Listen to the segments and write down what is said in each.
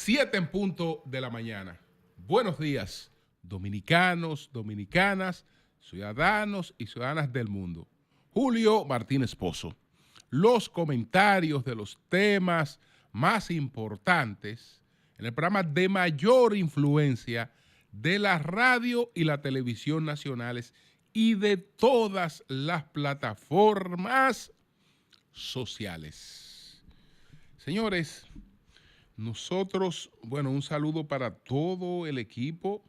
7 en punto de la mañana. Buenos días, dominicanos, dominicanas, ciudadanos y ciudadanas del mundo. Julio Martínez Pozo. Los comentarios de los temas más importantes en el programa de mayor influencia de la radio y la televisión nacionales y de todas las plataformas sociales. Señores, nosotros, bueno, un saludo para todo el equipo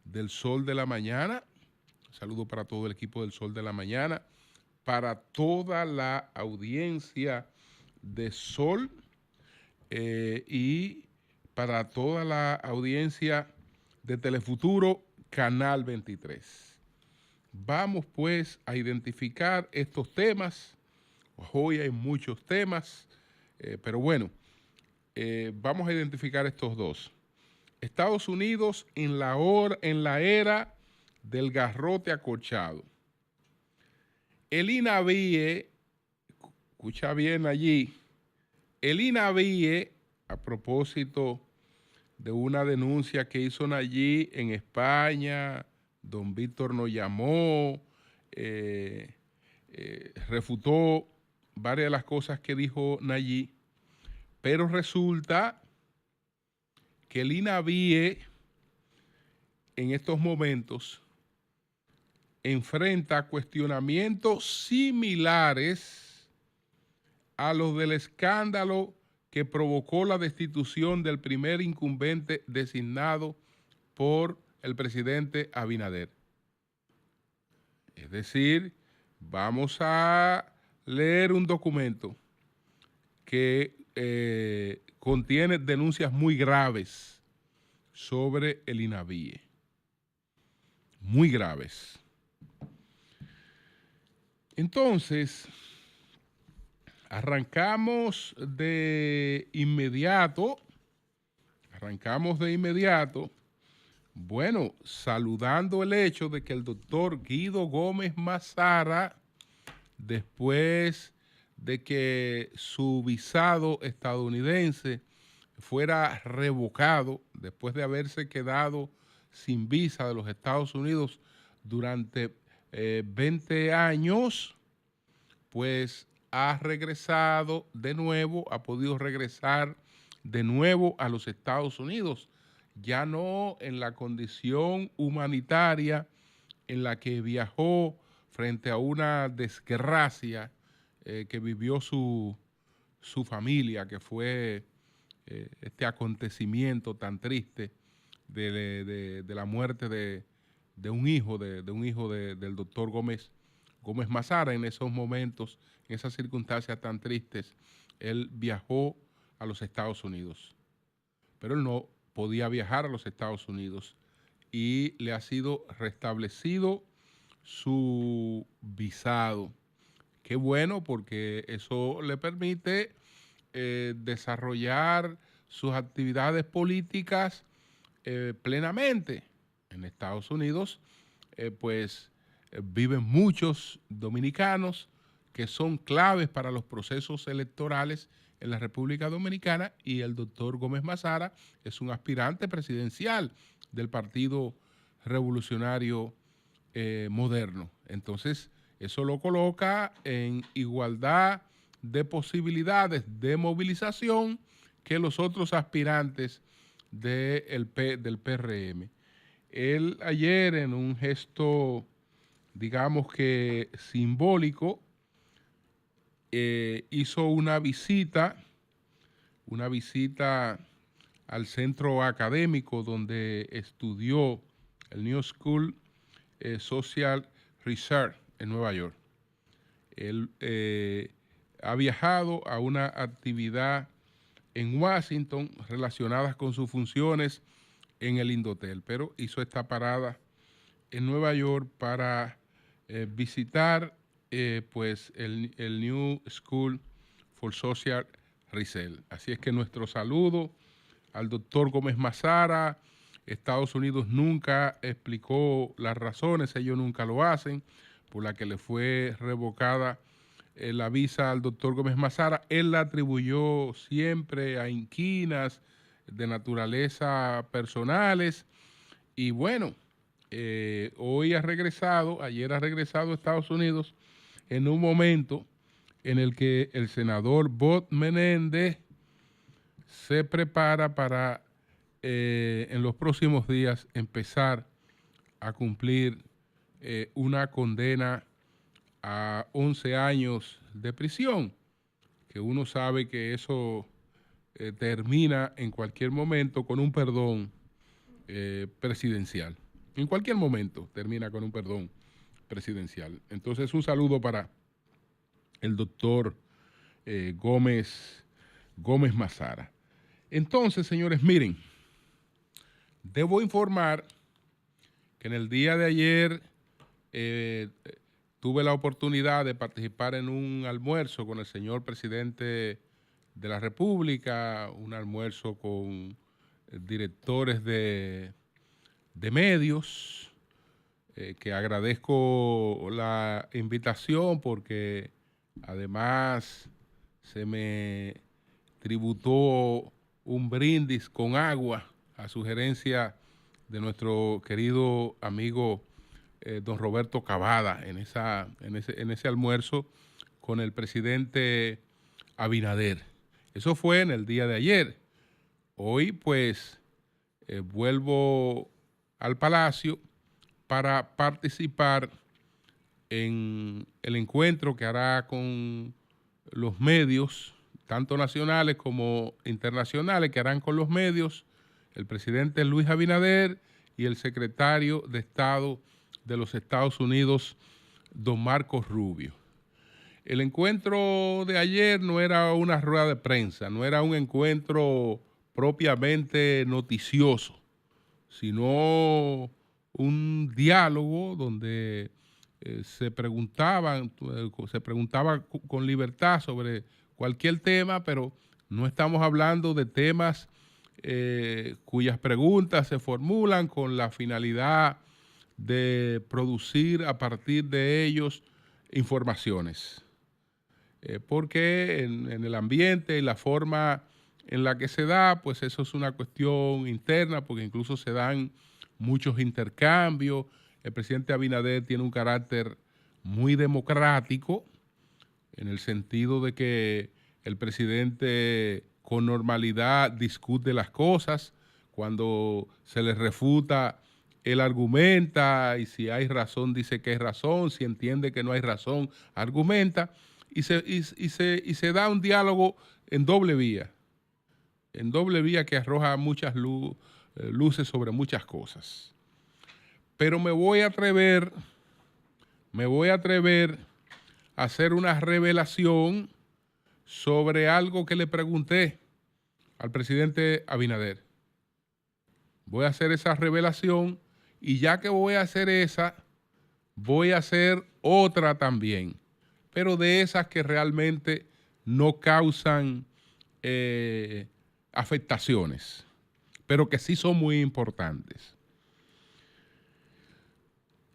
del Sol de la Mañana, un saludo para todo el equipo del Sol de la Mañana, para toda la audiencia de Sol y para toda la audiencia de Telefuturo, Canal 23. Vamos pues a identificar estos temas. Hoy hay muchos temas, pero bueno, vamos a identificar estos dos. Estados Unidos en la era del garrote acolchado. El INAVIE, escucha bien allí, el INAVIE, a propósito de una denuncia que hizo allí en España, don Víctor nos llamó, refutó varias de las cosas que dijo Nayib, pero resulta que el INAVIE en estos momentos enfrenta cuestionamientos similares a los del escándalo que provocó la destitución del primer incumbente designado por el presidente Abinader. Es decir, vamos a leer un documento que contiene denuncias muy graves sobre el INAVIE. Muy graves. Entonces, arrancamos de inmediato, bueno, saludando el hecho de que el doctor Guido Gómez Mazara, después de que su visado estadounidense fuera revocado, después de haberse quedado sin visa de los Estados Unidos durante 20 años, pues ha regresado de nuevo, ha podido regresar de nuevo a los Estados Unidos, ya no en la condición humanitaria en la que viajó frente a una desgracia que vivió su familia, que fue este acontecimiento tan triste de la muerte de un hijo del doctor Gómez Mazara. En esos momentos, en esas circunstancias tan tristes, él viajó a los Estados Unidos, pero él no podía viajar a los Estados Unidos y le ha sido restablecido su visado. Qué bueno, porque eso le permite desarrollar sus actividades políticas plenamente. En Estados Unidos, viven muchos dominicanos que son claves para los procesos electorales en la República Dominicana, y el doctor Gómez Mazara es un aspirante presidencial del Partido Revolucionario Moderno. Entonces, eso lo coloca en igualdad de posibilidades de movilización que los otros aspirantes del PRM. Él ayer, en un gesto, digamos que simbólico, hizo una visita al centro académico donde estudió el New School Social Research en Nueva York. Él ha viajado a una actividad en Washington relacionadas con sus funciones en el Indotel, pero hizo esta parada en Nueva York para visitar pues el New School for Social Research. Así es que nuestro saludo al doctor Gómez Mazara. Estados Unidos nunca explicó las razones, ellos nunca lo hacen, por la que le fue revocada la visa al doctor Gómez Mazara. Él la atribuyó siempre a inquinas de naturaleza personales. Y bueno, hoy ha regresado, ayer ha regresado a Estados Unidos en un momento en el que el senador Bob Menéndez se prepara para en los próximos días empezar a cumplir una condena a 11 años de prisión, que uno sabe que eso termina en cualquier momento con un perdón presidencial. En cualquier momento termina con un perdón presidencial. Entonces, un saludo para el doctor Gómez Mazara. Entonces, señores, miren, debo informar que en el día de ayer tuve la oportunidad de participar en un almuerzo con el señor presidente de la República, un almuerzo con directores de medios, que agradezco la invitación porque además se me tributó un brindis con agua a sugerencia de nuestro querido amigo don Roberto Cavada en ese almuerzo con el presidente Abinader. Eso fue en el día de ayer. Hoy pues vuelvo al Palacio para participar en el encuentro que hará con los medios, tanto nacionales como internacionales, que harán con los medios el presidente Luis Abinader y el secretario de Estado de los Estados Unidos, don Marcos Rubio. El encuentro de ayer no era una rueda de prensa, no era un encuentro propiamente noticioso, sino un diálogo donde se preguntaba con libertad sobre cualquier tema, pero no estamos hablando de temas cuyas preguntas se formulan con la finalidad de producir a partir de ellos informaciones. Porque en el ambiente y la forma en la que se da, pues eso es una cuestión interna, porque incluso se dan muchos intercambios. El presidente Abinader tiene un carácter muy democrático, en el sentido de que el presidente con normalidad discute las cosas. Cuando se le refuta, él argumenta, y si hay razón dice que hay razón, si entiende que no hay razón, argumenta, y se da un diálogo en doble vía que arroja muchas luces sobre muchas cosas. Pero me voy a atrever a hacer una revelación sobre algo que le pregunté al presidente Abinader. Voy a hacer esa revelación, y ya que voy a hacer esa, voy a hacer otra también, pero de esas que realmente no causan afectaciones, pero que sí son muy importantes.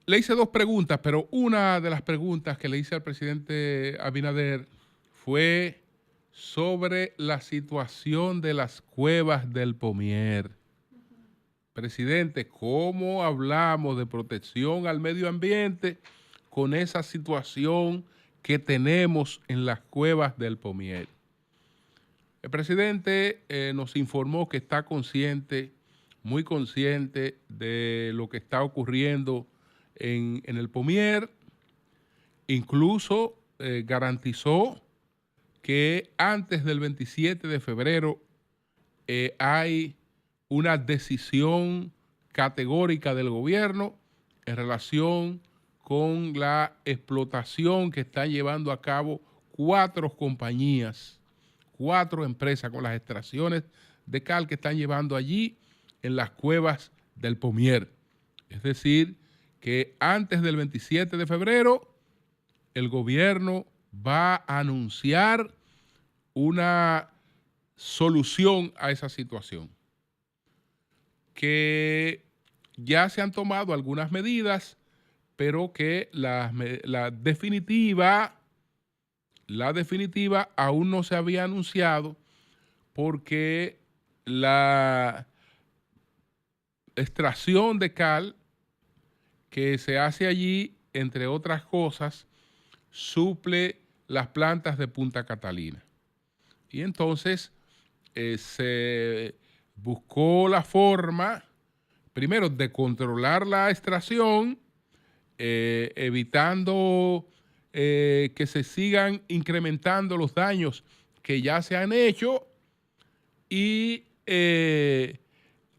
Le hice dos preguntas, pero una de las preguntas que le hice al presidente Abinader fue sobre la situación de las cuevas del Pomier. Presidente, ¿cómo hablamos de protección al medio ambiente con esa situación que tenemos en las cuevas del Pomier? El presidente nos informó que está consciente, muy consciente de lo que está ocurriendo en el Pomier. Incluso garantizó que antes del 27 de febrero hay una decisión categórica del gobierno en relación con la explotación que están llevando a cabo 4 compañías, 4 empresas, con las extracciones de cal que están llevando allí en las cuevas del Pomier. Es decir, que antes del 27 de febrero el gobierno va a anunciar una solución a esa situación, que ya se han tomado algunas medidas, pero que la definitiva aún no se había anunciado, porque la extracción de cal que se hace allí, entre otras cosas, suple las plantas de Punta Catalina. Y entonces se buscó la forma, primero, de controlar la extracción, evitando que se sigan incrementando los daños que ya se han hecho y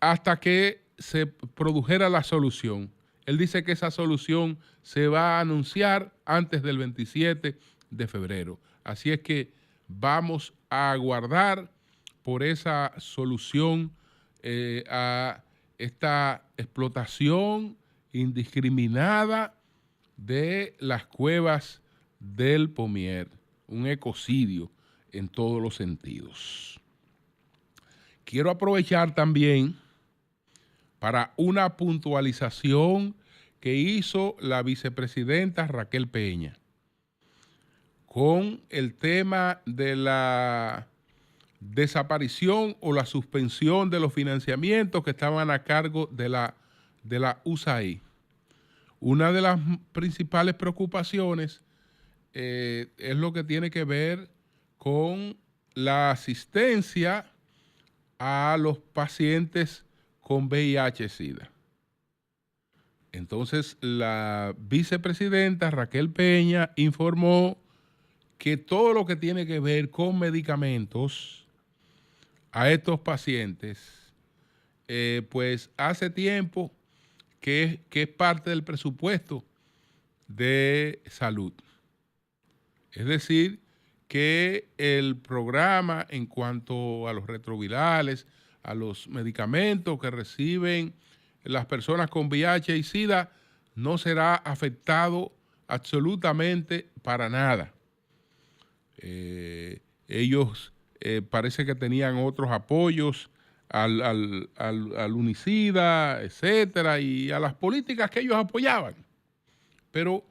hasta que se produjera la solución. Él dice que esa solución se va a anunciar antes del 27 de febrero. Así es que vamos a aguardar por esa solución a esta explotación indiscriminada de las cuevas del Pomier, un ecocidio en todos los sentidos. Quiero aprovechar también para una puntualización que hizo la vicepresidenta Raquel Peña con el tema de la desaparición o la suspensión de los financiamientos que estaban a cargo de la USAID. Una de las principales preocupaciones es lo que tiene que ver con la asistencia a los pacientes con VIH-Sida. Entonces, la vicepresidenta Raquel Peña informó que todo lo que tiene que ver con medicamentos a estos pacientes, pues hace tiempo que es parte del presupuesto de salud. Es decir, que el programa en cuanto a los retrovirales, a los medicamentos que reciben las personas con VIH y SIDA, no será afectado absolutamente para nada. Ellos parece que tenían otros apoyos al Unicida, etcétera, y a las políticas que ellos apoyaban. Pero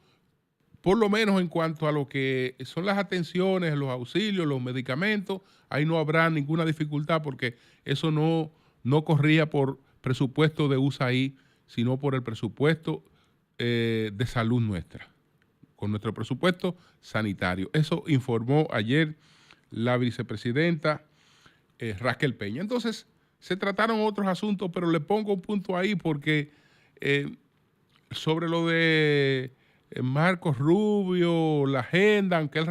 por lo menos en cuanto a lo que son las atenciones, los auxilios, los medicamentos, ahí no habrá ninguna dificultad porque eso no corría por presupuesto de USAID, sino por el presupuesto de salud nuestra, con nuestro presupuesto sanitario. Eso informó ayer la vicepresidenta Raquel Peña. Entonces, se trataron otros asuntos, pero le pongo un punto ahí porque sobre lo de Marcos Rubio, la agenda, aunque él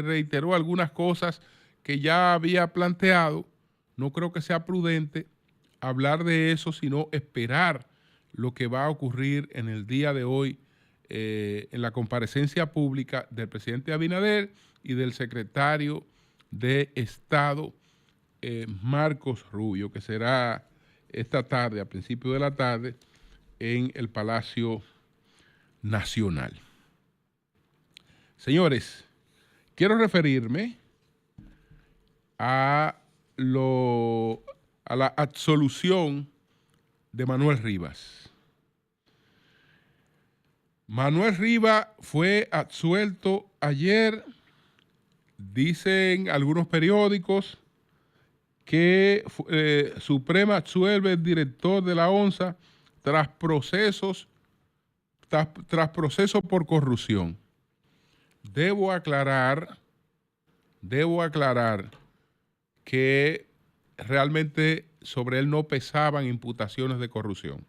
reiteró algunas cosas que ya había planteado, no creo que sea prudente hablar de eso, sino esperar lo que va a ocurrir en el día de hoy en la comparecencia pública del presidente Abinader y del secretario de Estado Marcos Rubio, que será esta tarde, a principios de la tarde, en el Palacio Nacional. Señores, quiero referirme a la absolución de Manuel Rivas. Manuel Rivas fue absuelto ayer. Dicen algunos periódicos que Suprema absuelve al director de la ONSA tras proceso por corrupción. Debo aclarar que realmente sobre él no pesaban imputaciones de corrupción.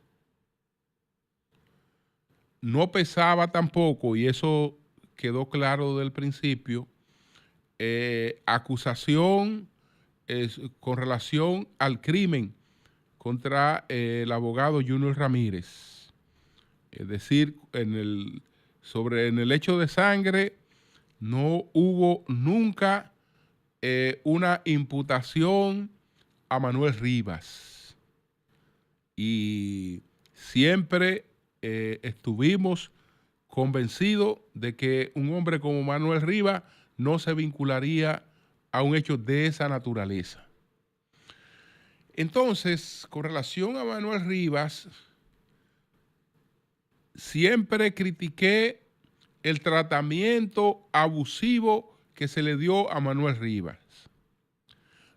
No pesaba tampoco, y eso quedó claro desde el principio, acusación con relación al crimen contra el abogado Junior Ramírez. Es decir, en el hecho de sangre no hubo nunca una imputación a Manuel Rivas. Y siempre estuvimos convencidos de que un hombre como Manuel Rivas no se vincularía a un hecho de esa naturaleza. Entonces, con relación a Manuel Rivas, siempre critiqué el tratamiento abusivo que se le dio a Manuel Rivas.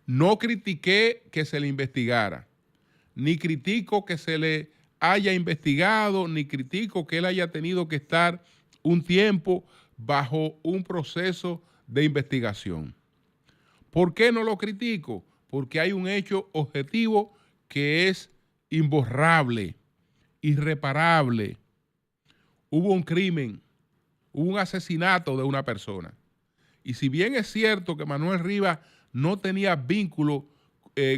No critiqué que se le investigara, ni critico que se le haya investigado, ni critico que él haya tenido que estar un tiempo bajo un proceso de investigación. ¿Por qué no lo critico? Porque hay un hecho objetivo que es imborrable, irreparable. Hubo un crimen, hubo un asesinato de una persona. Y si bien es cierto que Manuel Rivas no tenía vínculo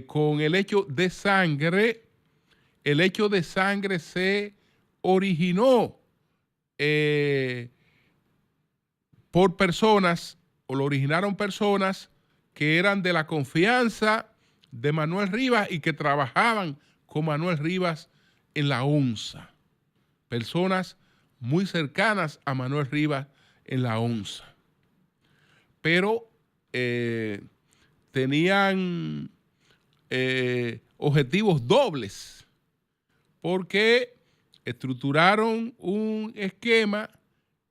con el hecho de sangre, el hecho de sangre se originó por personas, o lo originaron personas que eran de la confianza de Manuel Rivas y que trabajaban con Manuel Rivas en la ONSA. Personas muy cercanas a Manuel Rivas en la ONSA. Pero tenían objetivos dobles, porque estructuraron un esquema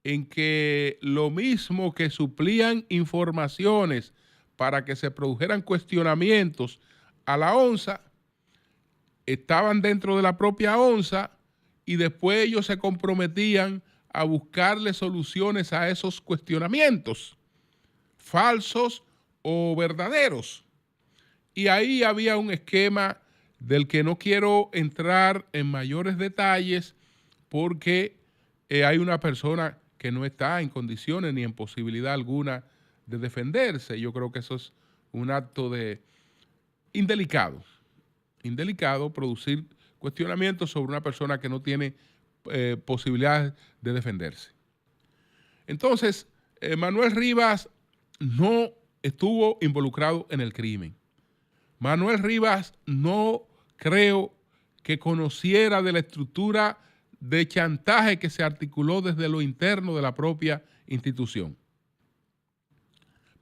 en que lo mismo que suplían informaciones para que se produjeran cuestionamientos a la ONSA, estaban dentro de la propia ONSA y después ellos se comprometían a buscarle soluciones a esos cuestionamientos, falsos o verdaderos. Y ahí había un esquema del que no quiero entrar en mayores detalles porque hay una persona que no está en condiciones ni en posibilidad alguna de defenderse. Yo creo que eso es un acto de indelicado producir cuestionamientos sobre una persona que no tiene posibilidades de defenderse. Entonces, Manuel Rivas no estuvo involucrado en el crimen. Manuel Rivas no creo que conociera de la estructura de chantaje que se articuló desde lo interno de la propia institución.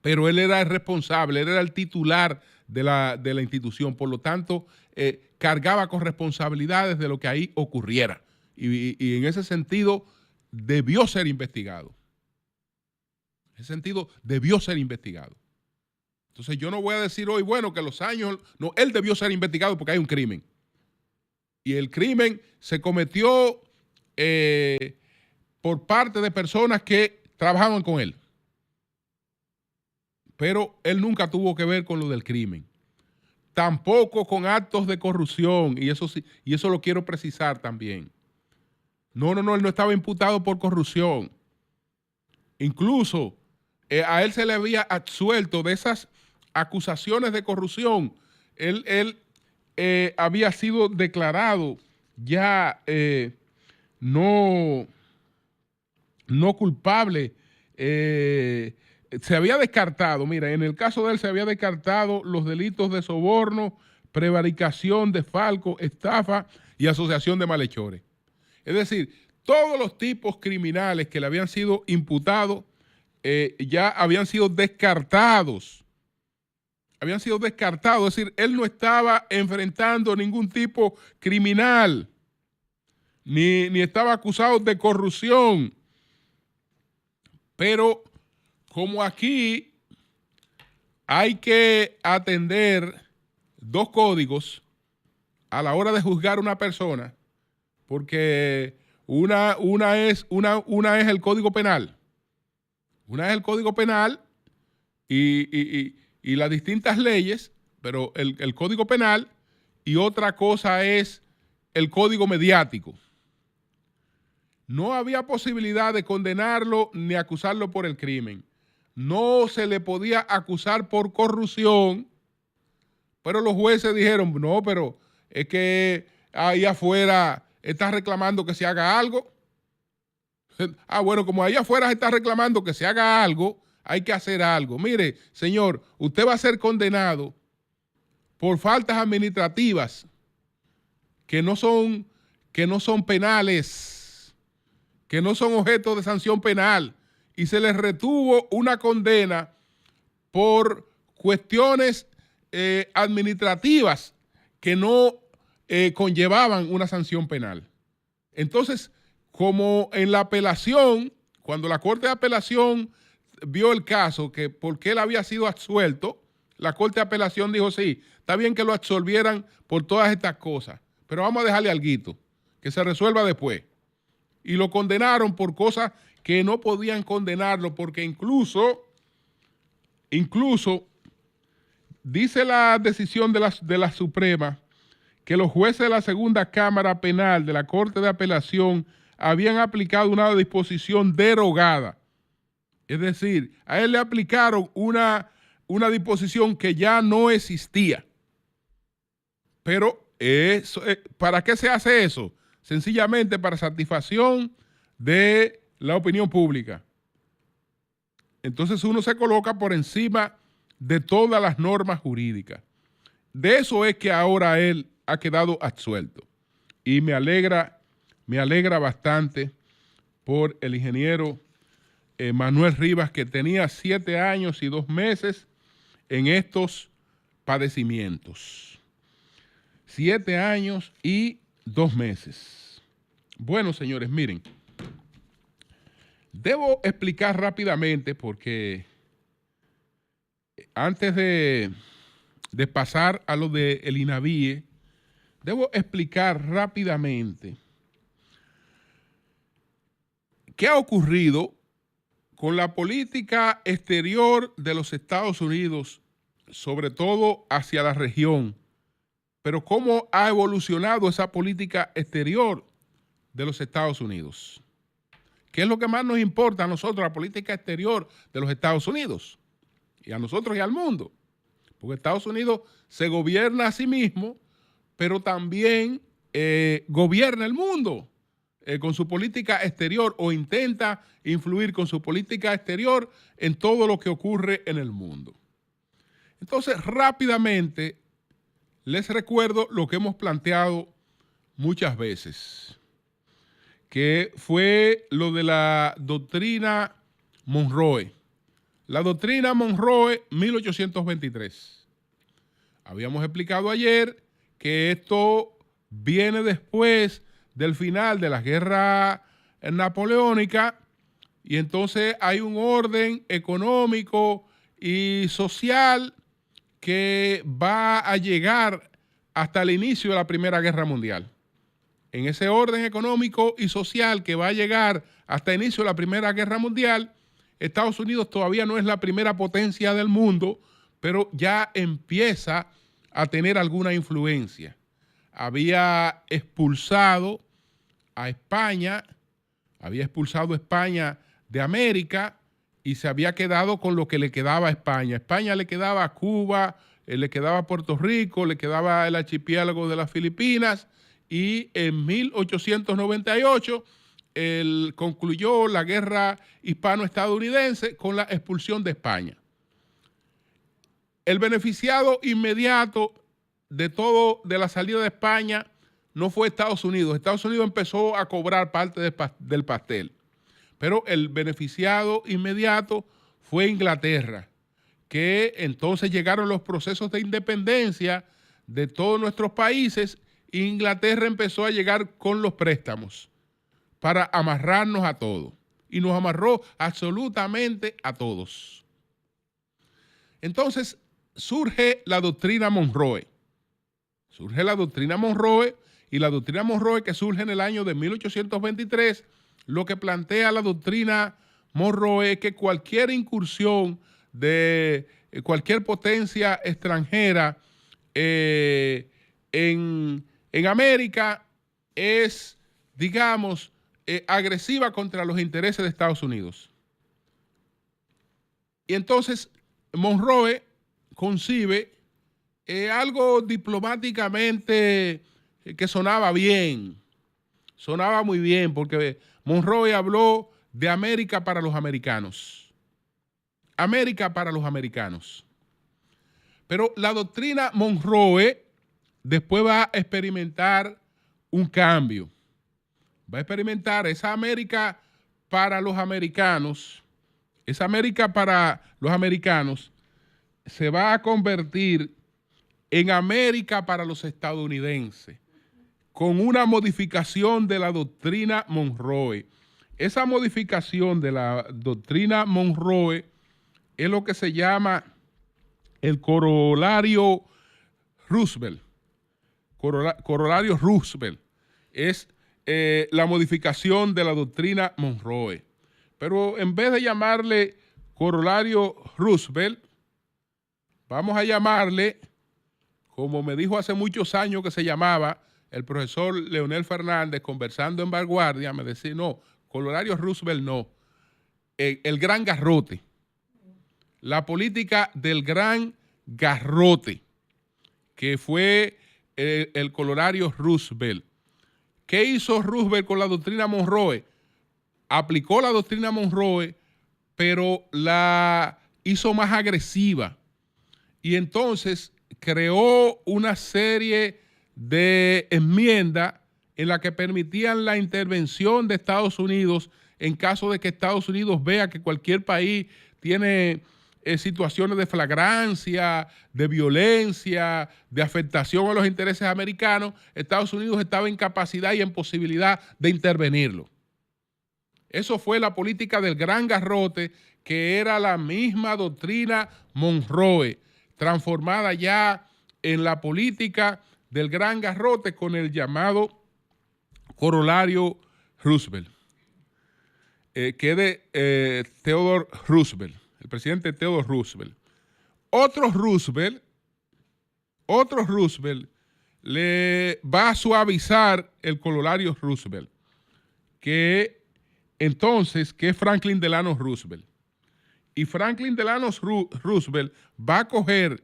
Pero él era el responsable, él era el titular de la institución, por lo tanto, cargaba con responsabilidades de lo que ahí ocurriera. Y en ese sentido, debió ser investigado. En ese sentido, debió ser investigado. Entonces, yo no voy a decir hoy, bueno, que los años... No, él debió ser investigado porque hay un crimen. Y el crimen se cometió por parte de personas que trabajaban con él. Pero él nunca tuvo que ver con lo del crimen. Tampoco con actos de corrupción, y eso sí, y eso lo quiero precisar también. No, él no estaba imputado por corrupción. Incluso a él se le había absuelto de esas acusaciones de corrupción. Él había sido declarado ya no culpable. Se había descartado, mira, en el caso de él se había descartado los delitos de soborno, prevaricación, desfalco, estafa y asociación de malhechores. Es decir, todos los tipos criminales que le habían sido imputados ya habían sido descartados. Habían sido descartados, es decir, él no estaba enfrentando ningún tipo criminal, ni estaba acusado de corrupción. Pero como aquí hay que atender dos códigos a la hora de juzgar a una persona, porque una es el Código Penal. Una es el Código Penal y las distintas leyes, pero el Código Penal, y otra cosa es el Código Mediático. No había posibilidad de condenarlo ni acusarlo por el crimen. No se le podía acusar por corrupción, pero los jueces dijeron, no, pero es que ahí afuera está reclamando que se haga algo. Bueno, como ahí afuera se está reclamando que se haga algo, hay que hacer algo. Mire, señor, usted va a ser condenado por faltas administrativas que no son penales, que no son objeto de sanción penal, y se les retuvo una condena por cuestiones administrativas que no conllevaban una sanción penal. Entonces, como en la apelación, cuando la Corte de Apelación vio el caso, que porque él había sido absuelto, La Corte de Apelación dijo, sí, está bien que lo absolvieran por todas estas cosas, pero vamos a dejarle alguito, que se resuelva después. Y lo condenaron por cosas que no podían condenarlo, porque incluso dice la decisión de la Suprema que los jueces de la segunda Cámara Penal de la Corte de Apelación habían aplicado una disposición derogada. Es decir, a él le aplicaron una disposición que ya no existía. Pero ¿para qué se hace eso? Sencillamente para satisfacción de la opinión pública. Entonces uno se coloca por encima de todas las normas jurídicas. De eso es que ahora él ha quedado absuelto. Y me alegra bastante por el ingeniero Manuel Rivas, que tenía 7 años y 2 meses en estos padecimientos. 7 años y 2 meses. Bueno, señores, miren. Debo explicar rápidamente porque antes de pasar a lo del INAVIE, debo explicar rápidamente qué ha ocurrido con la política exterior de los Estados Unidos, sobre todo hacia la región, pero cómo ha evolucionado esa política exterior de los Estados Unidos. ¿Qué es lo que más nos importa a nosotros, la política exterior de los Estados Unidos? Y a nosotros y al mundo. Porque Estados Unidos se gobierna a sí mismo, pero también gobierna el mundo con su política exterior, o intenta influir con su política exterior en todo lo que ocurre en el mundo. Entonces, rápidamente, les recuerdo lo que hemos planteado muchas veces, que fue lo de la doctrina Monroe. La doctrina Monroe 1823. Habíamos explicado ayer que esto viene después del final de la guerra napoleónica, y entonces hay un orden económico y social que va a llegar hasta el inicio de la Primera Guerra Mundial. En ese orden económico y social que va a llegar hasta el inicio de la Primera Guerra Mundial, Estados Unidos todavía no es la primera potencia del mundo, pero ya empieza a tener alguna influencia. Había expulsado a España, de América, y se había quedado con lo que le quedaba a España. A España le quedaba a Cuba, le quedaba a Puerto Rico, le quedaba el archipiélago de las Filipinas, y en 1898 concluyó la guerra hispano-estadounidense con la expulsión de España. El beneficiado inmediato de la salida de España no fue Estados Unidos. Estados Unidos empezó a cobrar parte del pastel, pero el beneficiado inmediato fue Inglaterra, que entonces llegaron los procesos de independencia de todos nuestros países. Inglaterra empezó a llegar con los préstamos para amarrarnos a todos, y nos amarró absolutamente a todos. Entonces surge la doctrina Monroe. Y la doctrina Monroe, que surge en el año de 1823, lo que plantea la doctrina Monroe es que cualquier incursión de cualquier potencia extranjera en América es, digamos, agresiva contra los intereses de Estados Unidos. Y entonces Monroe concibe algo diplomáticamente que sonaba bien, sonaba muy bien, porque Monroe habló de América para los americanos. América para los americanos. Pero la doctrina Monroe después va a experimentar un cambio. Va a experimentar esa América para los americanos. Esa América para los americanos se va a convertir en América para los estadounidenses, con una modificación de la doctrina Monroe. Esa modificación de la doctrina Monroe es lo que se llama el corolario Roosevelt. Corolario Roosevelt es la modificación de la doctrina Monroe. Pero en vez de llamarle corolario Roosevelt, vamos a llamarle, como me dijo hace muchos años que se llamaba el profesor Leonel Fernández, conversando en Vanguardia, me decía, no, corolario Roosevelt no, el gran garrote, la política del gran garrote, que fue el corolario Roosevelt. ¿Qué hizo Roosevelt con la doctrina Monroe? Aplicó la doctrina Monroe, pero la hizo más agresiva. Y entonces creó una serie de enmiendas en la que permitían la intervención de Estados Unidos en caso de que Estados Unidos vea que cualquier país tiene situaciones de flagrancia, de violencia, de afectación a los intereses americanos. Estados Unidos estaba en capacidad y en posibilidad de intervenirlo. Eso fue la política del gran garrote, que era la misma doctrina Monroe, transformada ya en la política del gran garrote con el llamado corolario Roosevelt, que es de Theodore Roosevelt, el presidente Theodore Roosevelt. Otro Roosevelt le va a suavizar el corolario Roosevelt, que es Franklin Delano Roosevelt. Y Franklin Delano Roosevelt va a coger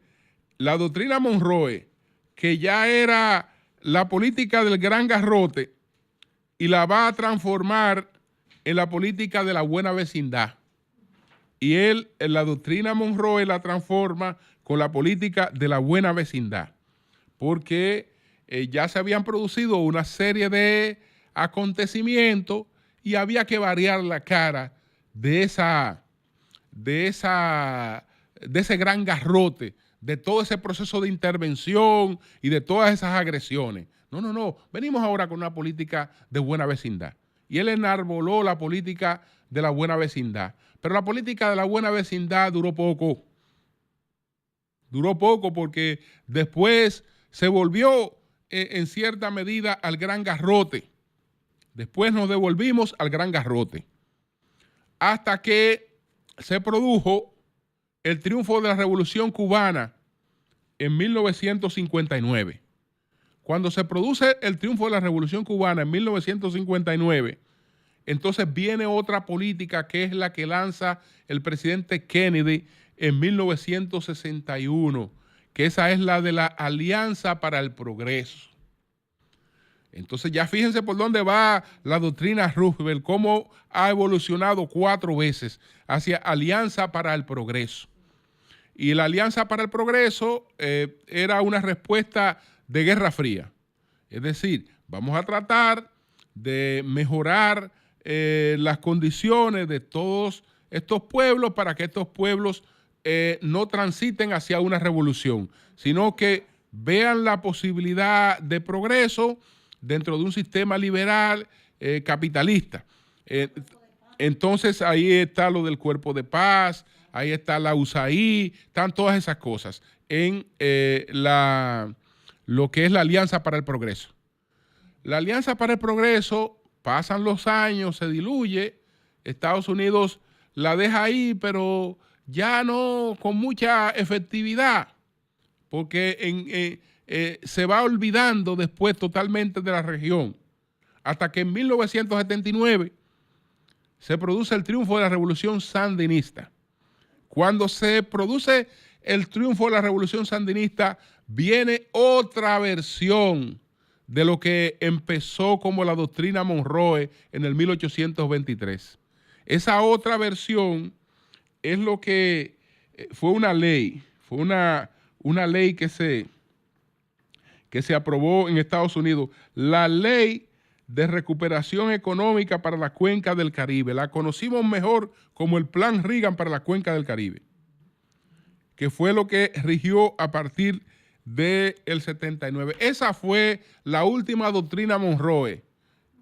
la doctrina Monroe, que ya era la política del gran garrote, y la va a transformar en la política de la buena vecindad. Y él, en la doctrina Monroe, la transforma con la política de la buena vecindad, porque ya se habían producido una serie de acontecimientos y había que variar la cara de ese gran garrote, de todo ese proceso de intervención y de todas esas agresiones. No, venimos ahora con una política de buena vecindad. Y él enarboló la política de la buena vecindad. Pero la política de la buena vecindad duró poco. Duró poco porque después se volvió en cierta medida al gran garrote. Después nos devolvimos al gran garrote. Hasta que se produjo el triunfo de la Revolución Cubana en 1959. Cuando se produce el triunfo de la Revolución Cubana en 1959, entonces viene otra política que es la que lanza el presidente Kennedy en 1961, que esa es la de la Alianza para el Progreso. Entonces ya fíjense por dónde va la doctrina Roosevelt, cómo ha evolucionado 4 veces hacia Alianza para el Progreso. Y la Alianza para el Progreso era una respuesta de Guerra Fría. Es decir, vamos a tratar de mejorar las condiciones de todos estos pueblos para que estos pueblos no transiten hacia una revolución, sino que vean la posibilidad de progreso dentro de un sistema liberal capitalista. Entonces ahí está lo del cuerpo de paz, ahí está la USAID, están todas esas cosas en lo que es la Alianza para el Progreso. La Alianza para el Progreso, pasan los años, se diluye, Estados Unidos la deja ahí, pero ya no con mucha efectividad, porque se va olvidando después totalmente de la región, hasta que en 1979 se produce el triunfo de la Revolución Sandinista. Cuando se produce el triunfo de la Revolución Sandinista, viene otra versión de lo que empezó como la doctrina Monroe en el 1823. Esa otra versión es lo que fue una ley, una ley que se aprobó en Estados Unidos, la Ley de Recuperación Económica para la Cuenca del Caribe. La conocimos mejor como el Plan Reagan para la Cuenca del Caribe, que fue lo que rigió a partir del 79. Esa fue la última doctrina Monroe,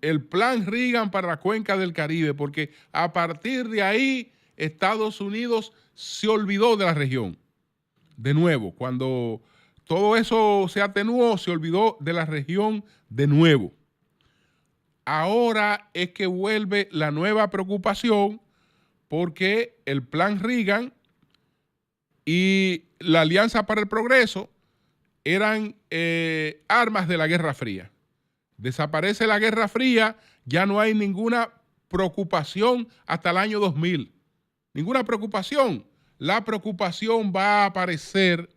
el Plan Reagan para la Cuenca del Caribe, porque a partir de ahí Estados Unidos se olvidó de la región. de nuevo. Cuando todo eso se atenuó, se olvidó de la región de nuevo. Ahora es que vuelve la nueva preocupación porque el plan Reagan y la Alianza para el Progreso eran armas de la Guerra Fría. Desaparece la Guerra Fría, ya no hay ninguna preocupación hasta el año 2000. Ninguna preocupación. La preocupación va a aparecer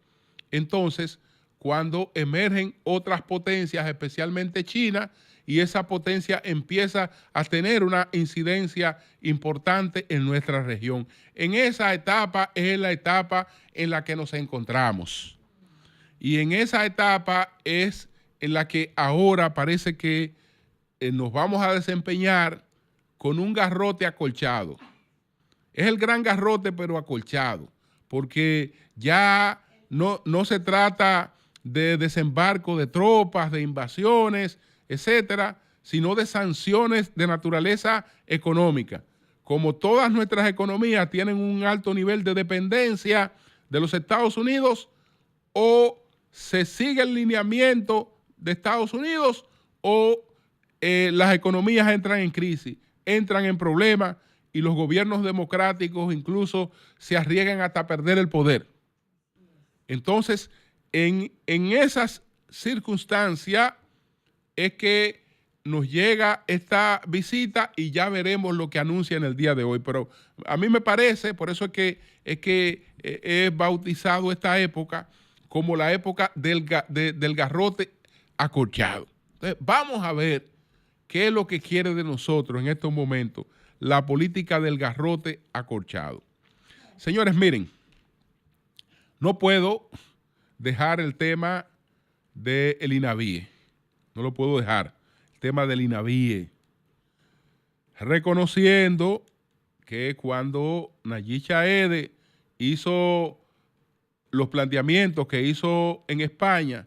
entonces cuando emergen otras potencias, especialmente China, y esa potencia empieza a tener una incidencia importante en nuestra región. En esa etapa es la etapa en la que nos encontramos. Y en esa etapa es en la que ahora parece que nos vamos a desempeñar con un garrote acolchado. Es el gran garrote, pero acolchado, porque ya no se trata de desembarco de tropas, de invasiones, etcétera, sino de sanciones de naturaleza económica. Como todas nuestras economías tienen un alto nivel de dependencia de los Estados Unidos, o se sigue el lineamiento de Estados Unidos o las economías entran en crisis, entran en problemas y los gobiernos democráticos incluso se arriesgan hasta perder el poder. Entonces, en esas circunstancias es que nos llega esta visita y ya veremos lo que anuncia en el día de hoy. Pero a mí me parece, por eso es que he bautizado esta época como la época del garrote acolchado. Entonces, vamos a ver qué es lo que quiere de nosotros en estos momentos la política del garrote acolchado. Señores, miren, no puedo dejar el tema del INAVIE. No lo puedo dejar. El tema del INAVIE. Reconociendo que cuando Nayib Chaede hizo los planteamientos que hizo en España,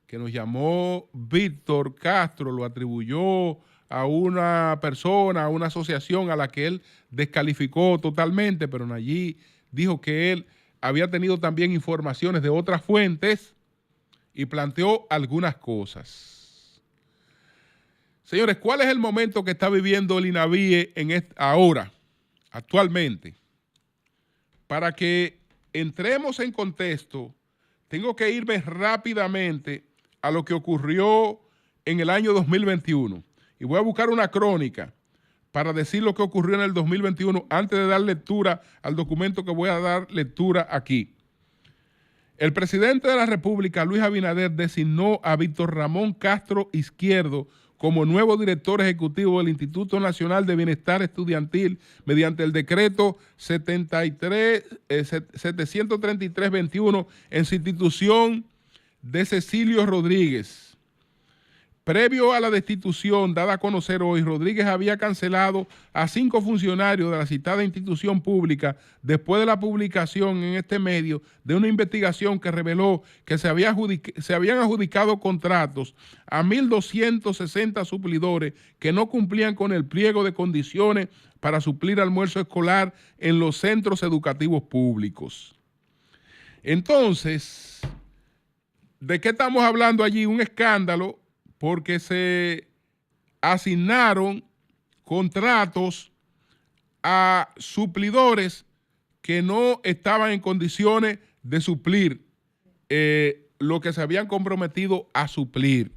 que nos llamó Víctor Castro, lo atribuyó a una persona, a una asociación a la que él descalificó totalmente, pero Nayib dijo que él había tenido también informaciones de otras fuentes y planteó algunas cosas. Señores, ¿cuál es el momento que está viviendo el INAVIE ahora, actualmente? Para que entremos en contexto, tengo que irme rápidamente a lo que ocurrió en el año 2021. Y voy a buscar una crónica para decir lo que ocurrió en el 2021 antes de dar lectura al documento que voy a dar lectura aquí. El presidente de la República, Luis Abinader, designó a Víctor Ramón Castro Izquierdo como nuevo director ejecutivo del Instituto Nacional de Bienestar Estudiantil mediante el decreto 733-21 en sustitución de Cecilio Rodríguez. Previo a la destitución dada a conocer hoy, Rodríguez había cancelado a 5 funcionarios de la citada institución pública después de la publicación en este medio de una investigación que reveló que se habían adjudicado contratos a 1.260 suplidores que no cumplían con el pliego de condiciones para suplir almuerzo escolar en los centros educativos públicos. Entonces, ¿de qué estamos hablando allí? Un escándalo, porque se asignaron contratos a suplidores que no estaban en condiciones de suplir lo que se habían comprometido a suplir.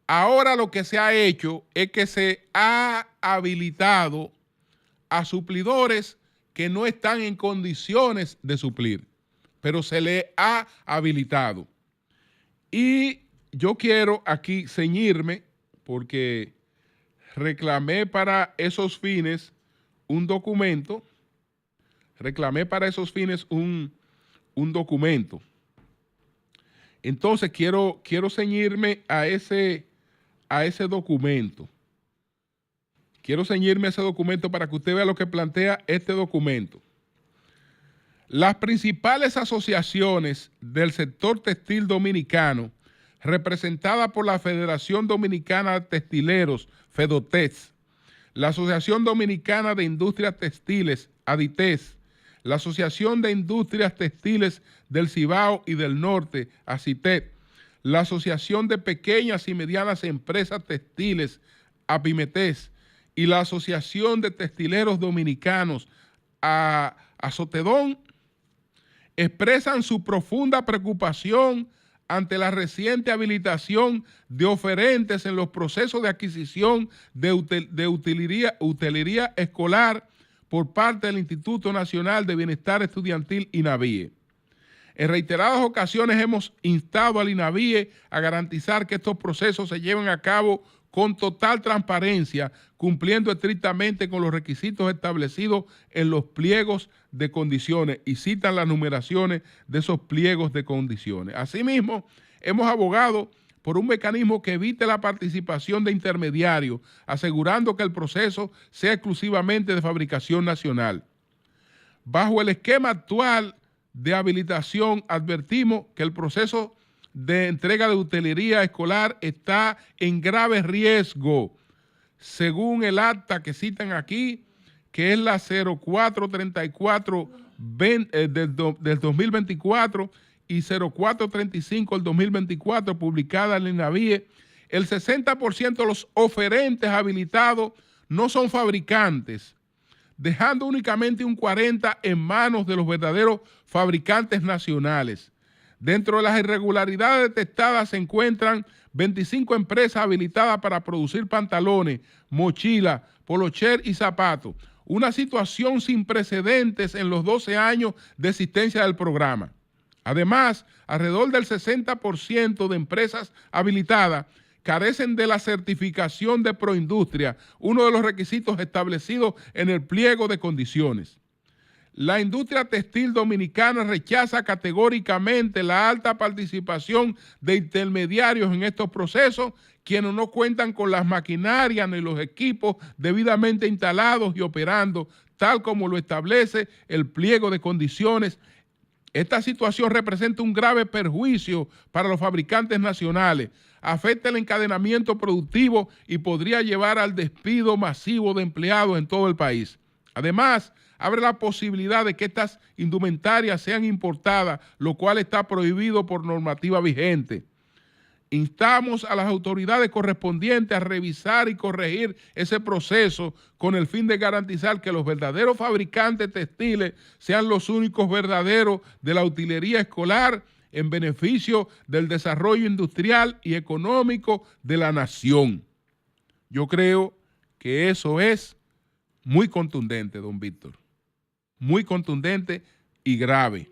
Ahora lo que se ha hecho es que se ha habilitado a suplidores que no están en condiciones de suplir, pero se le ha habilitado. Y yo quiero aquí ceñirme, porque reclamé para esos fines un documento, Entonces quiero ceñirme a ese documento. Quiero ceñirme a ese documento para que usted vea lo que plantea este documento. Las principales asociaciones del sector textil dominicano, representada por la Federación Dominicana de Textileros, FEDOTEX, la Asociación Dominicana de Industrias Textiles, ADITEX, la Asociación de Industrias Textiles del Cibao y del Norte, ACITET, la Asociación de Pequeñas y Medianas Empresas Textiles, APIMETES, y la Asociación de Textileros Dominicanos, ASOTEDON, expresan su profunda preocupación ante la reciente habilitación de oferentes en los procesos de adquisición de utilería escolar por parte del Instituto Nacional de Bienestar Estudiantil, INAVIE. En reiteradas ocasiones hemos instado al INAVIE a garantizar que estos procesos se lleven a cabo con total transparencia, cumpliendo estrictamente con los requisitos establecidos en los pliegos de condiciones, y citan las numeraciones de esos pliegos de condiciones. Asimismo, hemos abogado por un mecanismo que evite la participación de intermediarios, asegurando que el proceso sea exclusivamente de fabricación nacional. Bajo el esquema actual de habilitación, advertimos que el proceso de entrega de utilería escolar está en grave riesgo, según el acta que citan aquí, que es la 0434 del 2024 y 0435 del 2024, publicada en el INAVIE. El 60% de los oferentes habilitados no son fabricantes, dejando únicamente un 40% en manos de los verdaderos fabricantes nacionales. Dentro de las irregularidades detectadas se encuentran 25 empresas habilitadas para producir pantalones, mochilas, polocher y zapatos, una situación sin precedentes en los 12 años de existencia del programa. Además, alrededor del 60% de empresas habilitadas carecen de la certificación de Proindustria, uno de los requisitos establecidos en el pliego de condiciones. La industria textil dominicana rechaza categóricamente la alta participación de intermediarios en estos procesos, quienes no cuentan con las maquinarias ni los equipos debidamente instalados y operando, tal como lo establece el pliego de condiciones. Esta situación representa un grave perjuicio para los fabricantes nacionales, afecta el encadenamiento productivo y podría llevar al despido masivo de empleados en todo el país. Además, abre la posibilidad de que estas indumentarias sean importadas, lo cual está prohibido por normativa vigente. Instamos a las autoridades correspondientes a revisar y corregir ese proceso con el fin de garantizar que los verdaderos fabricantes textiles sean los únicos verdaderos de la utilería escolar en beneficio del desarrollo industrial y económico de la nación. Yo creo que eso es muy contundente, don Víctor. Muy contundente y grave.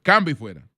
Cambio y fuera.